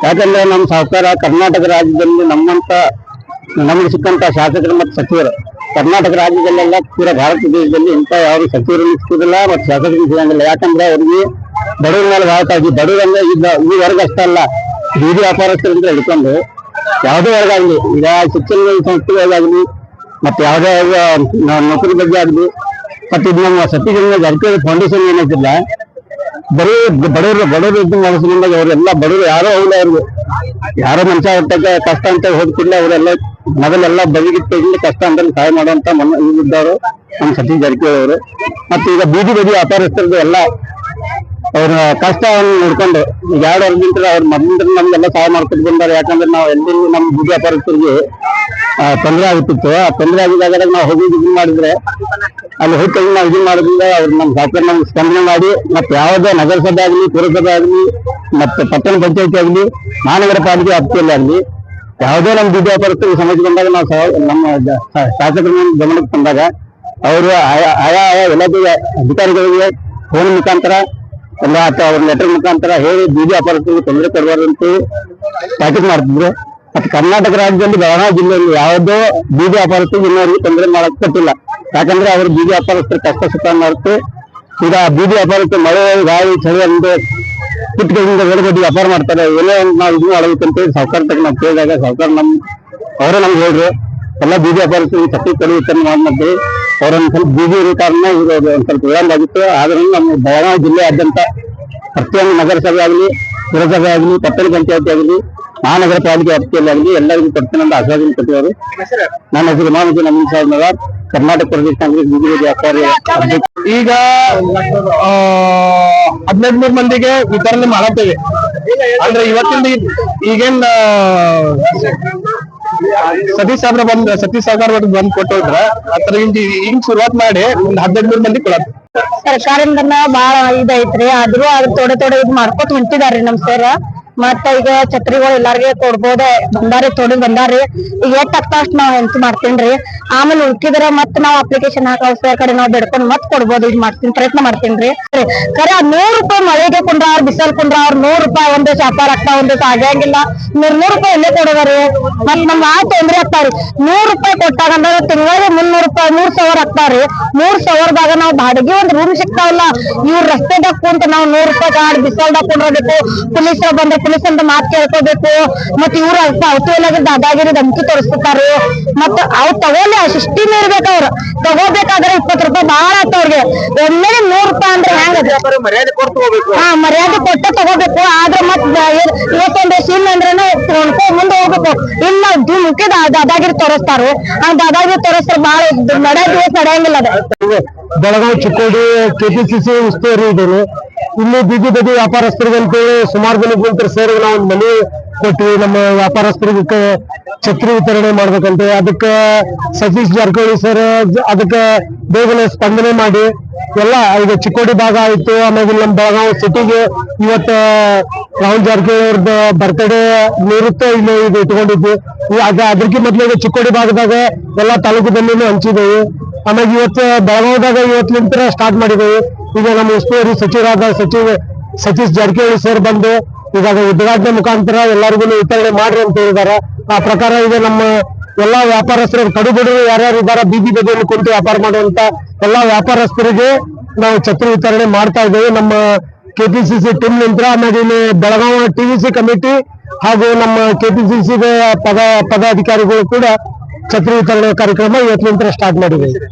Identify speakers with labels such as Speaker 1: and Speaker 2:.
Speaker 1: ಯಾಕಂದ್ರೆ ನಮ್ಮ ಸರ್ಕಾರ ಕರ್ನಾಟಕ ರಾಜ್ಯದಲ್ಲಿ ನಮಗೆ ಸಿಕ್ಕಂತ ಶಾಸಕರು ಮತ್ತು ಸಚಿವರು ಕರ್ನಾಟಕ ರಾಜ್ಯದಲ್ಲೆಲ್ಲ ಪೂರಾ ಭಾರತ ದೇಶದಲ್ಲಿ ಇಂಥ ಯಾರು ಸಚಿವರನ್ನು ಸಿಗುದಿಲ್ಲ ಮತ್ತು ಶಾಸಕರು ಸಿಗಂಗಿಲ್ಲ. ಯಾಕಂದ್ರೆ ಅವ್ರಿಗೆ ಬಡವರ ಮೇಲೆ ಬಹಳ ಕಾಳಜಿ. ಬಡವರಂದ್ರೆ ಈ ವರ್ಗ ಅಷ್ಟೇ ಅಲ್ಲ, ಬೀದಿ ವ್ಯಾಪಾರಸ್ಥರಿಂದ ಹಿಡ್ಕೊಂಡು ಯಾವುದೇ ವರ್ಗ ಆಗಲಿ, ಈಗ ಶಿಕ್ಷಣ ಸಂಸ್ಥೆಗಳಾಗಲಿ ಮತ್ತೆ ಯಾವುದೇ ನೌಕರಿ ಬಗ್ಗೆ ಆಗಲಿ, ಮತ್ತೆ ಇದು ನಮ್ಮ ಸತೀಶ್ ಜಾರಕಿಹೊಳಿ ಫೌಂಡೇಶನ್ ಏನೈತಿಲ್ಲ, ಬರೀ ಬಡವರು ಇದ್ದು ಮನಸ್ಸಿನಿಂದ ಅವರೆಲ್ಲ ಬಡವರು ಯಾರೋ ಅವ್ರು ಅವ್ರಿಗೆ ಯಾರೋ ಮನುಷ್ಯ ಹೊಟ್ಟಕ್ಕೆ ಕಷ್ಟ ಅಂತ ಹೋಗ್ತಿಲ್ಲ. ಅವರೆಲ್ಲ ಮೊದಲೆಲ್ಲ ಬದಿಗಿಟ್ಟು ಕಷ್ಟ ಅಂತ ಸಹಾಯ ಮಾಡುವಂತ ಇದ್ದವರು ನಮ್ಮ ಸತೀಶ್ ಜಾರಕಿಹೊಳಿ ಅವರು. ಮತ್ತೆ ಈಗ ಬೀದಿ ವ್ಯಾಪಾರಸ್ಥರದ್ದು ಎಲ್ಲ ಅವ್ರ ಕಷ್ಟವನ್ನು ನೋಡ್ಕೊಂಡು ಈಗ 2 ವರ್ಷದಿಂದ ಅವ್ರ ಮೊದಲಿಂದ ನಮ್ಗೆಲ್ಲ ಸಹಾಯ ಮಾಡ್ಕೊಂಡು ಬಂದಾರೆ. ಯಾಕಂದ್ರೆ ನಾವು ಎಲ್ಲಿ ನಮ್ಮ ಬೀದಿ ವ್ಯಾಪಾರಸ್ಥರಿಗೆ ತೊಂದರೆ ಆಗುತ್ತಿತ್ತು. ಆ ತೊಂದರೆ ಆಗಿದಾಗ ನಾವು ಹೋಗಿ ಇದು ಮಾಡಿದ್ರೆ ಅಲ್ಲಿ ಹೋಗಿ ನಾವು ಇದು ಮಾಡೋದ್ರಿಂದ ಅವ್ರು ನಮ್ಮ ಸರ್ಕಾರ ನಮ್ಗೆ ಸ್ಪಂದನೆ ಮಾಡಿ ಮತ್ತೆ ಯಾವುದೇ ನಗರಸಭೆ ಆಗಲಿ, ಪುರಸಭೆ ಆಗಲಿ, ಮತ್ತೆ ಪಟ್ಟಣ ಪಂಚಾಯತಿ ಆಗಲಿ, ಮಹಾನಗರ ಪಾಲಿಕೆ ವ್ಯಾಪ್ತಿಯಲ್ಲಿ ಆಗಲಿ ಯಾವುದೇ ನಮ್ಮ ಬೀದಿ ವ್ಯಾಪಾರಸ್ಥರಿಗೆ ಸಮಸ್ಯೆ ಬಂದಾಗ ನಾವು ನಮ್ಮ ಶಾಸಕರನ್ನ ಗಮನಕ್ಕೆ ತಂದಾಗ ಅವರು ಆಯಾ ಇಲಾಖೆಯ ಅಧಿಕಾರಿಗಳಿಗೆ ಫೋನ್ ಮುಖಾಂತರ ಎಲ್ಲ ಅಥವಾ ಅವ್ರ ಲೆಟರ್ ಮುಖಾಂತರ ಹೇಳಿ ಬೀದಿ ವ್ಯಾಪಾರಸ್ಥರಿಗೆ ತೊಂದರೆ ಕೊಡಬಾರ್ದು ಅಂತ ಪ್ಯಾಕೆಟ್ ಮಾಡ್ತಿದ್ರು. ಮತ್ತೆ ಕರ್ನಾಟಕ ರಾಜ್ಯದಲ್ಲಿ ಬೆಳಗಾವಿ ಜಿಲ್ಲೆಯಲ್ಲಿ ಯಾವುದೋ ಬೀದಿ ವ್ಯಾಪಾರಸ್ಥರಿಗೆ ಇನ್ನೊಂದು ತೊಂದರೆ ಮಾಡಕ್ ಕೊಟ್ಟಿಲ್ಲ. ಯಾಕಂದ್ರೆ ಅವರು ಬೀದಿ ವ್ಯಾಪಾರಸ್ಥರ ಕಷ್ಟ ಸುಖ ಮಾಡ್ತು. ಈಗ ಬೀದಿ ವ್ಯಾಪಾರಸ್ಥರು ಮಳೆ, ಗಾಳಿ, ಚಳಿ ಅಂದ್ರೆ ಕಿಟ್ಗಳಿಂದ ಹೊರಗಡೆ ವ್ಯಾಪಾರ ಮಾಡ್ತಾರೆ. ಏನೋ ನಾವು ಇದು ಮಾಡಬೇಕಂತ ಸರ್ಕಾರ ತಕ್ಕ ನಾವು ಕೇಳಿದಾಗ ಸರ್ಕಾರ ಅವರೇ ನಮ್ಗೆ ಹೇಳ್ರು ಎಲ್ಲ ಬೀದಿ ವ್ಯಾಪಾರಸ್ಥರಿಗೆ ಸತ್ಯ ಕೊಡಿ ವಿತರಣೆ ಮಾಡಿ ಅವ್ರೊಂದು ಸ್ವಲ್ಪ ಬೀದಿ ಇರೋ ಕಾರಣ ಇದು ಒಂದ್ ಸ್ವಲ್ಪ ವಿಳಂಬ ಆದ್ರೂ ನಮ್ಮ ಬೆಳಗಾವಿ ಜಿಲ್ಲೆಯಾದ್ಯಂತ ಪ್ರತಿಯೊಂದು ನಗರಸಭೆ ಆಗಲಿ, ಪುರಸಭೆ ಆಗಲಿ, ಪಟ್ಟಣ ಪಂಚಾಯತಿ ಆಗಲಿ, ಮಹಾನಗರ ಪಾಲಿಕೆ ವ್ಯಾಪ್ತಿಯಲ್ಲಿ ಆಗಲಿ ಎಲ್ಲರಿಗೂ ಕೊಡ್ತೇನೆ ಅಂತ ಆಶ್ವಾಸನೆ ಕೊಟ್ಟಿದ್ದಾರೆ. ನನ್ನ ಹೆಸರು ಮಾಮೂಜಿ ನವೀನ್ ಸಾಹೇಬ್ ನಗರ್, ಕರ್ನಾಟಕ ಪ್ರದೇಶ ಕಾಂಗ್ರೆಸ್ ಬೀದಿ ವ್ಯಾಪಾರಿ ಅಧ್ಯಕ್ಷ.
Speaker 2: ಈಗ 15 ಮಂದಿಗೆ ವಿತರಣೆ ಮಾಡತ್ತೇವೆ. ಅಂದ್ರೆ ಇವತ್ತಿಂದ ಈಗೇನ್ ಸತೀಶ್ ಸಾಗರ್ ಬಂದ್ ಕೊಟ್ಟೋದ್ರ ಆತರ ಹಿಂಗ್ ಶುರುವಾತ್ ಮಾಡಿ ಒಂದ್ 15 ಮಂದಿ ಕೊಡತ್ತ.
Speaker 3: ಸರ್ಕಾರದಿಂದ ಬಾಳ ಇದೈತ್ರಿ. ಆದ್ರೂ ಅದ್ರ ತೋಡೆ ಇದ್ ಮಾಡ್ಕೊತ ಹೊಂಟಿದಾರ್ರಿ ನಮ್ ಸರ್. ಮತ್ತ ಈಗ ಛತ್ರಿಗಳು ಎಲ್ಲಾರ್ಗೆ ಕೊಡ್ಬೋದ ಬಂದಾರಿ, ಬಂದಾರಿ. ಈಗ ಎಷ್ಟ್ ಆಗ್ತಾ ಅಷ್ಟ್ ನಾವ್ ಹೆಂಚ್ ಮಾಡ್ತೇನ್ರಿ. ಆಮೇಲೆ ಉಳ್ಕಿದ್ರ ಮತ್ ನಾವ್ ಅಪ್ಲಿಕೇಶನ್ ಹಾಕ ಕಡೆ ನಾವ್ ಬೆಡ್ಕೊಂಡ್ ಮತ್ ಕೊಡ್ಬೋದು. ಇದ್ ಮಾಡ್ತೀನಿ, ಪ್ರಯತ್ನ ಮಾಡ್ತೇನ್ರಿ. ಖರೆ 100 ರೂಪಾಯಿ ಮಳೆಗೆ ಕುಂಡ್ರ ಅವ್ರ ಬಿಸಲ್ ಕುಂಡ್ರ ಅವ್ರ 100 ರೂಪಾಯಿ ಒಂದ್ ದಿವಸ ವ್ಯಾಪಾರ ಆಗ್ತಾವ, ಒಂದ್ ದಿವಸ ಆಗಂಗಿಲ್ಲ. 100 ರೂಪಾಯಿ ಎಲ್ಲೇ ಕೊಡೋದ್ರಿ. ಮತ್ ನಮ್ಗೆ ತೊಂದ್ರೆ ಆಗ್ತಾವ್ರಿ. 100 ರೂಪಾಯಿ ಕೊಟ್ಟಾಗ ತಿಂಗಳಿಗೆ 300 ರೂಪಾಯಿ 3,000 ಆಗ್ತಾವ್ರಿ. 3,000ದಾಗ ನಾವ್ ಬಾಡಿಗೆ ಒಂದ್ ರೂಮ್ ಸಿಗ್ತಾವಲ್ಲ. ಇವ್ರ ರಸ್ತೆದಾಗ ಕುಂತ ನಾವ್ 100 ರೂಪಾಯಿ ಗಾಡಿ ಬಿಸಲ್ದಾಗ ಕುಂಡ್ರಬೇಕು. ಪೊಲೀಸರ ಬಂದ್ರೆ ಪೊಲೀಸ್ ಅಂತ ಮಾತ್ ಕೇಳ್ಕೋಬೇಕು. ಮತ್ ಇವ್ರ ಅವತಿಯಲ್ಲಾಗ ದಾದಾಗಿರಿ ಧಮಕಿ ತೋರಿಸ್ತಾರೆ. ಮತ್ ಅವ್ರು ತಗೋಲಿ ಶಿಸ್ತಿ ಮೀರ್ಬೇಕು. ಅವ್ರು ತಗೋಬೇಕಾದ್ರೆ 20 ರೂಪಾಯಿ ಬಾಳ ಆತವ್ರಿಗೆ. ಒಮ್ಮೆಲೆ 100 ರೂಪಾಯಿ ಅಂದ್ರೆ ಹೆಂಗ ಮರ್ಯಾದೆ ಕೊಟ್ಟ ತಗೋಬೇಕು. ಆದ್ರೆ ಮತ್ ಇವತ್ತೊಂದು ಸೀನ್ ಅಂದ್ರೇನು ಮುಂದೆ ಹೋಗ್ಬೇಕು. ಇಲ್ಲ ಮುಖ್ಯ ದಾದಾಗಿರಿ ತೋರಿಸ್ತಾರ. ಆ ದಾದಾಗಿರಿ ತೋರಿಸ್ತಾರೆ ಬಾಳ ನಡೆಯಂಗಿಲ್ಲ. ಅದ
Speaker 2: ಬೆಳಗಾವಿ ಚಿಕ್ಕೋಡಿ ಕೆಪಿಸಿಸಿ ಉಸ್ತುವಾರಿ ಇದ್ದೇನೆ. ಇಲ್ಲಿ ಬೀದಿ ವ್ಯಾಪಾರಸ್ಥರಿಗೆ ಅಂತೇಳಿ ಸುಮಾರು ಜನಕ್ಕೆ ಸೇರಿ ನಾವು ಒಂದು ಮನೆ ಕೊಟ್ಟಿವಿ. ನಮ್ಮ ವ್ಯಾಪಾರಸ್ಥರಿಗೆ ಛತ್ರಿ ವಿತರಣೆ ಮಾಡ್ಬೇಕಂತ ಅದಕ್ಕೆ ಸತೀಶ್ ಜಾರಕಿಹೊಳಿ ಸರ್ ಅದಕ್ಕೆ ಬೇಗನೆ ಸ್ಪಂದನೆ ಮಾಡಿ ಎಲ್ಲ ಈಗ ಚಿಕ್ಕೋಡಿ ಭಾಗ ಆಯ್ತು. ಆಮೇಲೆ ನಮ್ಮ ಬೆಳಗಾವಿ ಸಿಟಿಗೆ ಇವತ್ತು ರಾಹುಲ್ ಜಾರಕಿಹೊಳಿ ಅವ್ರದ್ದು ಬರ್ತ್ಡೇ ನಿವೃತ್ತ ಇಲ್ಲಿ ಇದು ಇಟ್ಕೊಂಡಿದ್ವಿ. ಅದಕ್ಕೆ ಮೊದ್ಲಿಗೆ ಚಿಕ್ಕೋಡಿ ಭಾಗದಾಗ ಎಲ್ಲಾ ತಾಲೂಕುದಲ್ಲಿ ಹಂಚಿದ್ದೇವೆ. ಆಮೇಲೆ ಇವತ್ತು ಬೆಳಗಾವಿದಾಗ ಇವತ್ತಿನಿಂದ ಸ್ಟಾರ್ಟ್ ಮಾಡಿದ್ದೇವೆ. ಈಗ ನಮ್ಮ ಉಸ್ತುವಾರಿ ಸಚಿವರಾದ ಸತೀಶ್ ಜಾರಕಿಹೊಳಿ ಸರ್ ಬಂದು ಇವಾಗ ಉದ್ಘಾಟನೆ ಮುಖಾಂತರ ಎಲ್ಲರಿಗೂ ವಿತರಣೆ ಮಾಡ್ರಿ ಅಂತ ಹೇಳಿದಾರೆ. ಆ ಪ್ರಕಾರ ಈಗ ನಮ್ಮ ಎಲ್ಲಾ ವ್ಯಾಪಾರಸ್ಥರು ಕಡುಬಡು ಯಾರ್ಯಾರು ಇದ್ದಾರೆ ಬೀದಿ ಬದಿಯಲ್ಲಿ ಕುಂತು ವ್ಯಾಪಾರ ಮಾಡುವಂತ ಎಲ್ಲಾ ವ್ಯಾಪಾರಸ್ಥರಿಗೆ ನಾವು ಛತ್ರಿ ವಿತರಣೆ ಮಾಡ್ತಾ ಇದ್ದೇವೆ. ನಮ್ಮ ಕೆಪಿಸಿಸಿ ಟೀಮ್ ನಿಂತ ಆಮೇಲೆ ಬೆಳಗಾವಿ ಟಿವಿಸಿ ಕಮಿಟಿ ಹಾಗೂ ನಮ್ಮ ಕೆಪಿಸಿಸಿ ಪದಾಧಿಕಾರಿಗಳು ಕೂಡ ಛತ್ರಿ ವಿತರಣೆ ಕಾರ್ಯಕ್ರಮ ಇವತ್ತಿನಿಂದ ಸ್ಟಾರ್ಟ್ ಮಾಡಿದ್ದೇವೆ.